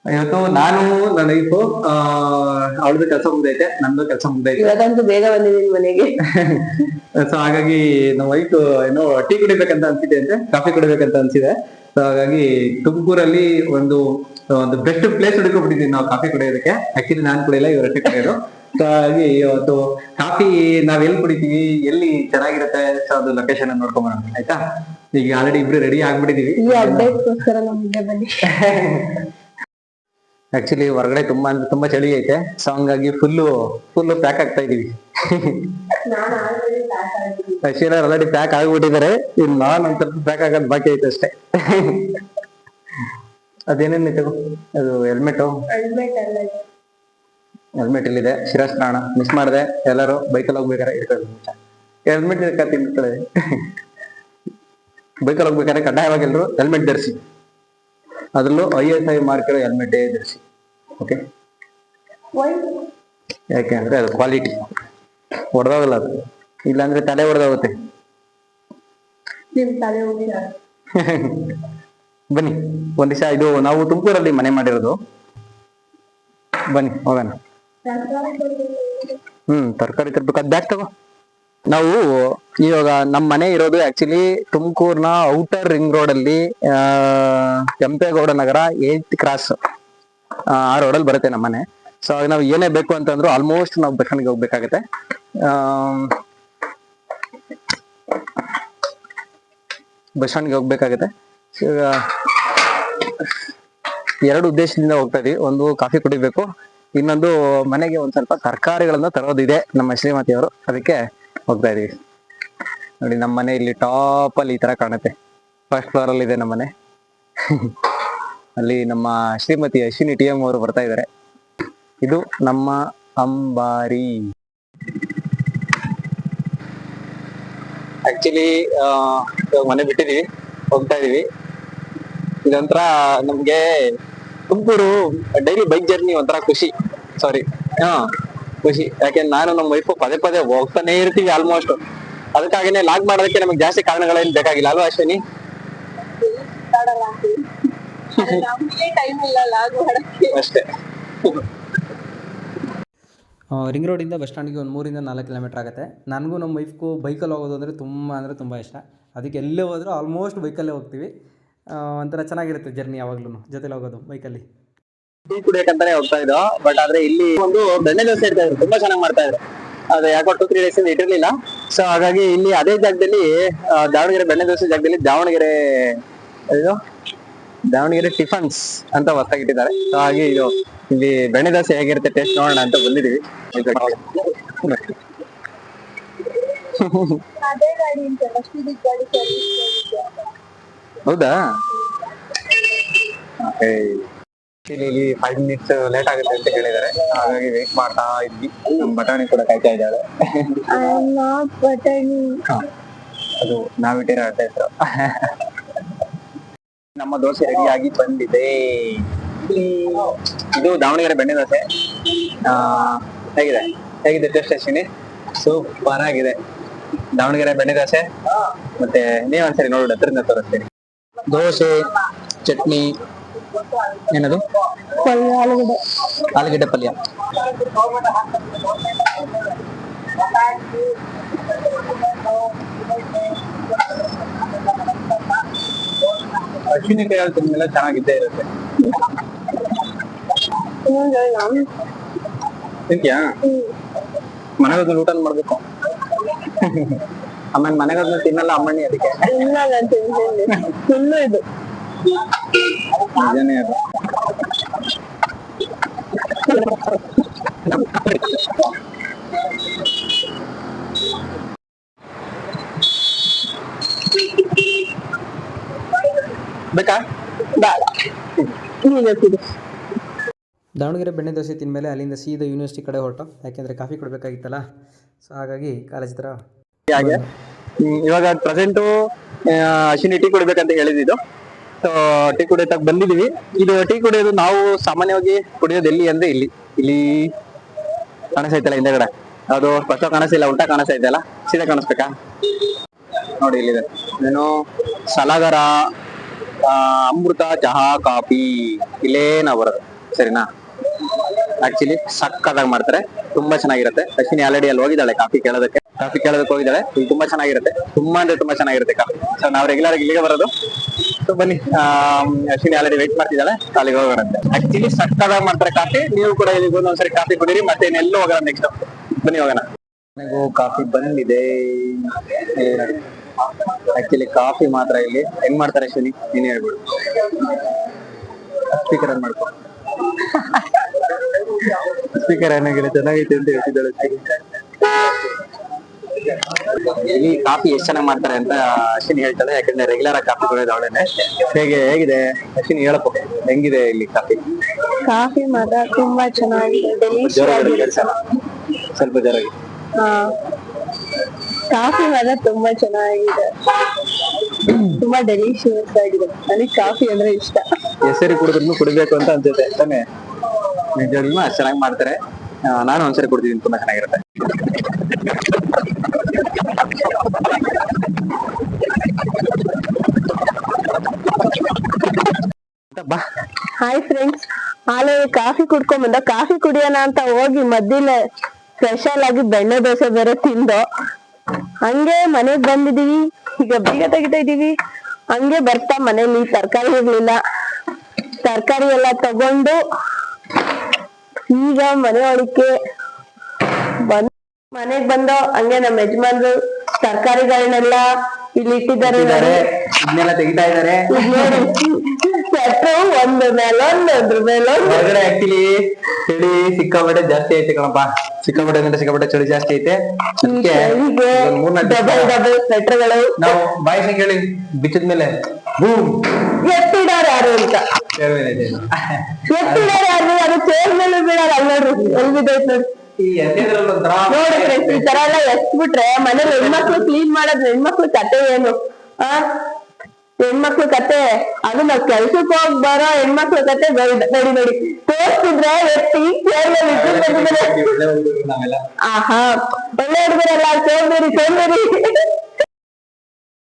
ಇವತ್ತು ನಾನು ನನ್ನ ವೈಫು ಅವಳದು ಕೆಲಸ ಮುಗ್ದೈತೆ, ನಂದು ಕೆಲಸ ಮುಗ್ದೈತೆ. ಇವತ್ತಂತೂ ಬೇಗ ಬಂದಿದ್ದೀನಿ ಮನೆಗೆ. ಸೊ ಹಾಗಾಗಿ ನಮ್ಮ ವೈಫ್ ಏನೋ ಟೀ ಕುಡಿಬೇಕಂತ ಅನ್ಸಿದೆ ಅಂತೆ, ಕಾಫಿ ಕುಡಿಬೇಕಂತ ಅನ್ಸಿದೆ. ಸೊ ಹಾಗಾಗಿ ತುಮಕೂರಲ್ಲಿ ಒಂದು ಒಂದು ಬೆಸ್ಟ್ ಪ್ಲೇಸ್ ಹುಡುಕೊಂಡ್ಬಿಟ್ಟಿದೀವಿ ನಾವು ಕಾಫಿ ಕುಡಿಯೋದಕ್ಕೆ. ಆಕ್ಚುಲಿ ನಾನ್ ಕುಡಿಯಲ್ಲ, ಇವರಷ್ಟೇ ಕುಡಿಯೋದು. ಸೊ ಹಾಗಾಗಿ ಇವತ್ತು ಕಾಫಿ ನಾವ್ ಎಲ್ಲಿ ಕುಡಿತೀವಿ, ಎಲ್ಲಿ ಚೆನ್ನಾಗಿರುತ್ತೆ, ಸೊ ಅದು ಲೊಕೇಶನ್ ನೋಡ್ಕೊಂಡ್ ಬರೋಣ, ಆಯ್ತಾ? ಈಗ ಆಲ್ರೆಡಿ ಇಬ್ರು ರೆಡಿ ಆಗ್ಬಿಟ್ಟಿದೀವಿ. ಈ ಅಪ್ಡೇಟ್ಗೋಸ್ಕರ ನಮ್ಗೆ ಬನ್ನಿ. ಆಕ್ಚುಲಿ ಹೊರಗಡೆ ತುಂಬಾ ಅಂದ್ರೆ ತುಂಬಾ ಚಳಿ ಐತೆ. ಸೊ ಹಂಗಾಗಿ ಫುಲ್ ಪ್ಯಾಕ್ ಆಗ್ತಾ ಇದೀವಿ. ಆಲ್ರೆಡಿ ಪ್ಯಾಕ್ ಆಗ್ಬಿಟ್ಟಿದ್ದಾರೆ. ಇನ್ನು ನಾನ್ ಒಂದ್ ಸ್ವಲ್ಪ ಪ್ಯಾಕ್ ಆಗೋದ್ ಬಾಕಿ ಐತೆ ಅಷ್ಟೇ. ಅದೇನೇನು ತಗೋ, ಅದು ಹೆಲ್ಮೆಟ್ ಇಲ್ಲಿದೆ, ಶಿರಸ್ತ್ರಾಣ ಮಿಸ್ ಮಾಡಿದೆ. ಎಲ್ಲರೂ ಬೈಕಲ್ಲಿ ಹೋಗ್ಬೇಕಾರೆ ಇಟ್ಕೊಳ್ಳಿ, ಹೆಲ್ಮೆಟ್ ತಿಳ್ಕೊಳ್ಳಿ. ಬೈಕಲ್ಲಿ ಹೋಗ್ಬೇಕಾದ್ರೆ ಕಡ್ಡಾಯವಾಗಿ ಎಲ್ರು ಹೆಲ್ಮೆಟ್ ಧರಿಸಿ. ಅದ್ರಲ್ಲೂ ISI ಮಾರ್ಕ್ ಇರೋ ಹೆಲ್ಮೆಟ್ ಧರಿಸಿ, ಓಕೆ? ಯಾಕೆ ಅಂದ್ರೆ ಅದು ಕ್ವಾಲಿಟಿ, ಹೊಡೆದೋಗಲ್ಲ ಅದು. ಇಲ್ಲಾಂದ್ರೆ ತಲೆ ಹೊಡೆದೋಗುತ್ತೆ. ಬನ್ನಿ ಒಂದ್ ದಿವಸ, ಇದು ನಾವು ತುಮಕೂರಲ್ಲಿ ಮನೆ ಮಾಡಿರೋದು. ಬನ್ನಿ ಹೋಗೋಣ. ತರಕಾರಿ ತರ್ಬೇಕು, ಅದ್ ಬ್ಯಾಗ್ ತಗೋ. ನಾವು ಇವಾಗ ನಮ್ ಮನೆ ಇರೋದು ಆಕ್ಚುಲಿ ತುಮಕೂರ್ನ ಔಟರ್ ರಿಂಗ್ ರೋಡ್ ಅಲ್ಲಿ, ಕೆಂಪೇಗೌಡ ನಗರ 8th ಕ್ರಾಸ್ ಆ ರೋಡಲ್ಲಿ ಬರುತ್ತೆ ನಮ್ಮ ಮನೆ. ಸೊ ನಾವು ಏನೇ ಬೇಕು ಅಂತಂದ್ರು ಆಲ್ಮೋಸ್ಟ್ ನಾವು ಬಸ್ ಸ್ಟ್ಯಾಂಡ್ಗೆ ಹೋಗ್ಬೇಕಾಗತ್ತೆ. ಎರಡು ಉದ್ದೇಶದಿಂದ ಹೋಗ್ತಾ ಇದೀವಿ. ಒಂದು ಕಾಫಿ ಕುಡಿಬೇಕು, ಇನ್ನೊಂದು ಮನೆಗೆ ಒಂದ್ ಸ್ವಲ್ಪ ತರಕಾರಿಗಳನ್ನ ತರೋದಿದೆ ನಮ್ಮ ಶ್ರೀಮತಿಯವರು, ಅದಕ್ಕೆ ಹೋಗ್ತಾ ಇದೀವಿ. ನೋಡಿ ನಮ್ಮ ಮನೆ ಇಲ್ಲಿ ಟಾಪ್ ಅಲ್ಲಿ ಈ ತರ ಕಾಣುತ್ತೆ. ಫಸ್ಟ್ ಫ್ಲೋರ್ ಅಲ್ಲಿ ಇದೆ ನಮ್ಮ ಮನೆ. ಅಲ್ಲಿ ನಮ್ಮ ಶ್ರೀಮತಿ ಅಶ್ವಿನಿ TM ಅವರು ಬರ್ತಾ ಇದ್ದಾರೆ. ಇದು ನಮ್ಮ ಅಂಬಾರಿ. ಆಕ್ಚುಲಿ ಮನೆ ಬಿಟ್ಟಿದೀವಿ, ಹೋಗ್ತಾ ಇದೀವಿ. ಇದೊಂಥರ ನಮ್ಗೆ ತುಮಕೂರು ಡೈಲಿ ಬೈಕ್ ಜರ್ನಿ ಒಂಥರ ಖುಷಿ. ಖುಷಿ. ಯಾಕೆಂದ್ರೆ ನಾನು ನಮ್ಮ ವೈಫ್ ಪದೇ ಹೋಗ್ತಾನೆ ಇರ್ತೀವಿ ಆಲ್ಮೋಸ್ಟ್. ಅದಕ್ಕಾಗಿನೇ ಲಾಗ್ ಮಾಡೋದಕ್ಕೆ ನಮಗೆ ಜಾಸ್ತಿ ಕಾರಣಗಳೇನು ಬೇಕಾಗಿಲ್ಲ, ಅಲ್ವಾ ಅಶ್ವಿನಿ? ಅಷ್ಟೇ. ರಿಂಗ್ ರೋಡಿಂದ ಬಸ್ ಸ್ಟ್ಯಾಂಡ್ಗೆ ಒಂದು 3 ಇಂದ 4 ಕಿಲೋಮೀಟರ್ ಆಗುತ್ತೆ. ನನಗೂ ನಮ್ಮ ವೈಫ್ಗೂ ಬೈಕಲ್ಲಿ ಹೋಗೋದು ಅಂದರೆ ತುಂಬ ಇಷ್ಟ. ಅದಕ್ಕೆ ಎಲ್ಲೇ ಹೋದರೂ ಆಲ್ಮೋಸ್ಟ್ ಬೈಕಲ್ಲೇ ಹೋಗ್ತೀವಿ. ಒಂಥರ ಚೆನ್ನಾಗಿರುತ್ತೆ ಜರ್ನಿ, ಯಾವಾಗ್ಲೂ ಜೊತೆಲಿ ಹೋಗೋದು ಬೈಕಲ್ಲಿ. ಟೀ ಕುಡಿಯಕ್ಕಂತಾನೆ ಹೋಗ್ತಾ ಇದ್ದೋ, ಬಟ್ ಆದ್ರೆ ಇಲ್ಲಿ ಒಂದು ಬೆಣ್ಣೆ ದೋಸೆ ಇರ್ತಾ ಇದ್ರು, ತುಂಬಾ ಚೆನ್ನಾಗಿ ಮಾಡ್ತಾ ಇದ್ರು. ಅದು ಯಾಕೋ 2-3 ಡೇಸ್ ಇಂದ ಇಟ್ಟಿರ್ಲಿಲ್ಲ. ಸೊ ಹಾಗಾಗಿ ಇಲ್ಲಿ ಅದೇ ಜಾಗದಲ್ಲಿ ದಾವಣಗೆರೆ ಬೆಣ್ಣೆ ದೋಸೆ ಜಾಗದಲ್ಲಿ ದಾವಣಗೆರೆ ಟಿಫನ್ಸ್ ಅಂತ ಹೊಸದಾಗಿಟ್ಟಿದ್ದಾರೆ. ಸೊ ಹಾಗೆ ಇದು ಇಲ್ಲಿ ಬೆಣ್ಣೆ ದೋಸೆ ಹೇಗಿರುತ್ತೆ ಟೇಸ್ಟ್ ನೋಡೋಣ ಅಂತ ಬಂದಿದೀವಿ. ಹೌದಾ? ಇಲ್ಲಿ 5 minutes ಲೇಟ್ ಆಗುತ್ತೆ ಅಂತ ಹೇಳಿದ್ದಾರೆ. ಹಾಗಾಗಿ ವೇಟ್ ಮಾಡ್ತಾ ಇದ್ವಿ. ನಮ್ ಬಟಾಣಿ ಕೂಡ ಕಾಯ್ತಾ ಇದ್ದಾಳೆ. ಅದು ನಾವಿಟ್ಟಿರೋ ಹೆಸರು. ನಮ್ಮ ದೋಸೆ ರೆಡಿ ಆಗಿ ಬಂದಿದೆ. ಇದು ದಾವಣಗೆರೆ ಬೆಣ್ಣೆ ದೋಸೆ. ಹೇಗಿದೆ ಟೇಸ್ಟ್ ಅಶ್ವಿನಿ? ಸೂಪರ್ ಆಗಿದೆ ದಾವಣಗೆರೆ ಬೆಣ್ಣೆ ದೋಸೆ. ಮತ್ತೆ ನೀವ್ ಒಂದ್ಸರಿ ನೋಡಿ ಹತ್ರದಿಂದ ತೋರಿಸ್ತೀನಿ. ದೋಸೆ, ಚಟ್ನಿ, ಏನದು ಆಲೂಗಡ್ಡೆ ಪಲ್ಯ. ಅಶ್ವಿನಿ ಕೈ ತಿಂದ್ಮೇಲೆ ಚೆನ್ನಾಗಿದ್ದೇ ಇರುತ್ತೆ. ತಿಂತ್ಯಾ? ಮನೆಗೋದ್ಮೇಲೆ ಊಟ ಮಾಡ್ಬೇಕು. ಆಮೇಲೆ ಮನೆಗೋದ್ಮೇಲೆ ತಿನ್ನಲ್ಲ ಅಮ್ಮಣ್ಣಿ, ಅದಕ್ಕೆ ಇದು ನಿಜನೇ ಅದು. ಬೇಕಾ? ದಾವಣಗೆರೆ ಬೆಣ್ಣೆ ದೋಸೆ ತಿಂದಮೇಲೆ ಅಲ್ಲಿಂದ ಸೀದಾ ಯೂನಿವರ್ಸಿಟಿ ಕಡೆ ಹೊರಟು, ಯಾಕೆಂದರೆ ಕಾಫಿ ಕೊಡಬೇಕಾಗಿತ್ತಲ್ಲ. ಸೊ ಹಾಗಾಗಿ ಕಾಲೇಜ್ ಹತ್ರ ಹಾಗೆ ಇವಾಗ ಪ್ರೆಸೆಂಟು ಅಶ್ವಿನಿ ಟೀ ಕುಡಿಬೇಕಂತ ಹೇಳಿದ್ದು. ಸೊ ಟೀ ಕುಡಿಯೋಕೆ ಬಂದಿದೀವಿ. ಇದು ಟೀ ಕುಡಿಯೋದು ನಾವು ಸಾಮಾನ್ಯವಾಗಿ ಕುಡಿಯೋದು ಎಲ್ಲಿ ಅಂದ್ರೆ ಇಲ್ಲಿ ಕಾಣಿಸ್ತೈತಲ್ಲ ಹಿಂದೆಗಡೆ, ಅದು ಸ್ಪಷ್ಟ ಕಾಣಿಸ್ತಿಲ್ಲ, ಉಲ್ಟಾ ಕಾಣಿಸ್ತೈತಲ್ಲ, ಸೀದಾ ಕಾಣಿಸ್ಬೇಕಾ? ನೋಡಿ ಇಲ್ಲಿದೆ ಏನು, ಸಲಗರ ಅಮೃತ ಚಹಾ ಕಾಫಿ ಇಲ್ಲೇ ನಾವು ಬರೋದು ಸರಿನಾ. ಆಕ್ಚುಲಿ ಸಕ್ಕತ್ತಾಗಿ ಮಾಡ್ತಾರೆ, ತುಂಬಾ ಚೆನ್ನಾಗಿರುತ್ತೆ. ಅಶ್ವಿನಿ ಆಲ್ರೆಡಿ ಅಲ್ಲಿ ಹೋಗಿದ್ದಾಳೆ ಕಾಫಿ ಕೇಳೋದಕ್ಕೆ ಹೋಗಿದ್ದಾಳೆ. ಇಲ್ಲಿ ತುಂಬಾ ಚೆನ್ನಾಗಿರುತ್ತೆ, ತುಂಬಾ ಅಂದ್ರೆ ತುಂಬಾ ಚೆನ್ನಾಗಿರುತ್ತೆ ಕಾಫಿ. ಸೊ ನಾವು ರೆಗ್ಯುಲರ್ ಆಗಿ ಇಲ್ಲಿಗೆ ಬರೋದು. ಸೊ ಬನ್ನಿ, ಅಶ್ವಿನಿ ಆಲ್ರೆಡಿ ವೇಟ್ ಮಾಡ್ತಿದ್ದಾಳೆ, ಅಲ್ಲಿಗೆ ಹೋಗೋಣಂತೆ. ಆಕ್ಚುಲಿ ಸಕ್ಕತ್ತಾಗಿ ಮಾಡ್ತಾರೆ ಕಾಫಿ. ನೀವು ಕೂಡ ಇಲ್ಲಿ ಬಂದು ಒಂದ್ಸರಿ ಕಾಫಿ ಕುಡೀರಿ, ಮತ್ತೆ ಇನ್ನೆಲ್ಲೂ ಹೋಗೋಣ ನೆಕ್ಸ್ಟ್. ಬನ್ನಿ ಹೋಗೋಣ. ನನಗೂ ಕಾಫಿ ಬಂದಿದೆ. ಆಕ್ಚುಲಿ ಕಾಫಿ ಮಾತ್ರ ಇಲ್ಲಿ ಹೆಂಗ್ ಮಾಡ್ತಾರೆ ಅಶ್ವಿನಿ ನೀನೇ ಹೇಳ್ಬಿಡು. ಸ್ಪೀಕರ್ ಆನ್ ಮಾಡ್ಕೊ. ಸ್ಪೀಕರ್ ಏನಾಗಿದೆ ಚೆನ್ನಾಗೈತೆ ಅಂತ ಹೇಳ್ತಿದ್ದಾಳೆ. ಇಲ್ಲಿ ಕಾಫಿ ಎಷ್ಟು ಚೆನ್ನಾಗಿ ಮಾಡ್ತಾರೆ ಅಂತ ಅಶ್ವಿನಿ ಹೇಳ್ತಾಳೆ, ಯಾಕಂದ್ರೆ ರೆಗ್ಯುಲರ್ ಆಗಿ ಕಾಫಿ ಕುಡಿಯೋದು ಅವಳೇನೆ. ಹೇಗಿದೆ ಅಶ್ವಿನಿ ಹೇಳಪ್ಪ, ಹೆಂಗಿದೆ ಇಲ್ಲಿ ಕಾಫಿ? ಕಾಫಿ ಮಾತ್ರ ತುಂಬಾ ಚೆನ್ನಾಗಿದೆ, ಸ್ವಲ್ಪ ಜೋರಾಗಿ. ಕಾಫಿ ಮಾತ್ರ ತುಂಬಾ ಚೆನ್ನಾಗಿದೆ, ತುಂಬಾ ಡೆಲಿಷಿಯಸ್ ಆಗಿದೆ. ನನಗೆ ಕಾಫಿ ಅಂದ್ರೆ ಇಷ್ಟ. ಹೆಸರು ಕುಡಿದ್ರು ಕುಡಿಬೇಕು ಅಂತ ಅನ್ಸುತ್ತೆ ತಾನೆ. ನಿಜವಾಗ್ಲೂ ಅಷ್ಟು ಚೆನ್ನಾಗಿ ಮಾಡ್ತಾರೆ. ನಾನು ಒಂದ್ಸರಿ ಕುಡ್ತಿದ್ದೀನಿ, ತುಂಬಾ ಚೆನ್ನಾಗಿರುತ್ತೆ. ಹಾಯ್ ಫ್ರೆಂಡ್ಸ್, ಆಲೆ ಕಾಫಿ ಕುಡ್ಕೊಂಡ್ ಬಂದ. ಕಾಫಿ ಕುಡಿಯೋಣ ಅಂತ ಹೋಗಿ ಮಧ್ಯೆ ಸ್ಪೆಷಲ್ ಆಗಿ ಬೆಣ್ಣೆ ದೋಸೆ ಬೇರೆ ತಿಂದು ಹಂಗೆ ಮನೆಗ್ ಬಂದಿದೀವಿ. ಈಗ ಬೀಗ ತೆಗಿತಾ ಇದೀವಿ. ಹಂಗೆ ಬರ್ತಾ ಮನೇಲಿ ತರಕಾರಿ ಇರ್ಲಿಲ್ಲ, ತರಕಾರಿ ಎಲ್ಲ ತಗೊಂಡು ಈಗ ಮನೆ ಒಳಕ್ಕೆ ಮನೆಗ್ ಬಂದು ಹಂಗೆ ನಮ್ಮ ಯಜಮಾನ್ರು ತರಕಾರಿಗಳನ್ನೆಲ್ಲ ಇಲ್ಲಿ ಇಟ್ಟಿದ್ದಾರೆ. ಇದನ್ನೆಲ್ಲ ತೆಗಿತಾ ಇದಾರೆ. ಒಂದು ಮೇಲೊಂದು ಹೊರಗಡೆ ಆಕ್ಚುಲಿ ಚಳಿ ಸಿಕ್ಕಾಪಟ್ಟೆ ಜಾಸ್ತಿ ಐತೆ ಕಣಪ್ಪ. ಸಿಕ್ಕಾಪಟ್ಟೆ ಚಳಿ ಜಾಸ್ತಿ ಐತೆ. ಡಬಲ್ ಸ್ವೆಟರ್ಗಳು ನಾವು ಬಾಯಿ ಹೇಳಿ ಬಿಚ್ಚಿದ್ಮೇಲೆ ಬೂಮ್ ಎತ್ತಿಡಾರ ಯಾರು ಅಂತ ಎತ್ತಿಡಾರ ಯಾರು, ಅದು ಚೇರ್ ಮೇಲೆ ಬೀಳಾರ. ಅಲ್ಲಿ ನೋಡ್ರಿ ಎಲ್ಲಿ ಬಿದ್ದೈತ್ ನೋಡಿ. ನೋಡಿ ಫ್ರೆಂಡ್ಸ್, ಈ ತರ ಎಲ್ಲ ಎಸ್ಬಿಟ್ರೆ ಮನೇಲಿ ಹೆಣ್ಮಕ್ಳು ಕ್ಲೀನ್ ಮಾಡೋದು ಹೆಣ್ಮಕ್ಳು ಕತೆ ಏನು? ಹೆಣ್ಮಕ್ಳು ಕತೆ ಅದು ನಾವ್ ಕೆಲ್ಸಕ್ಕೆ ಹೋಗ್ ಬರೋ ಹೆಣ್ಮಕ್ಳು ಕತೆ ನೋಡಿ ತೋರ್ಸಿದ್ರೆ ಎತ್ತಿ ಚೇರ್ ಮೇಲೆ ಆಹಾ ಒಳ್ಳೆ ಹುಡುಗರೆಲ್ಲ ಸೋಂಬೇರಿ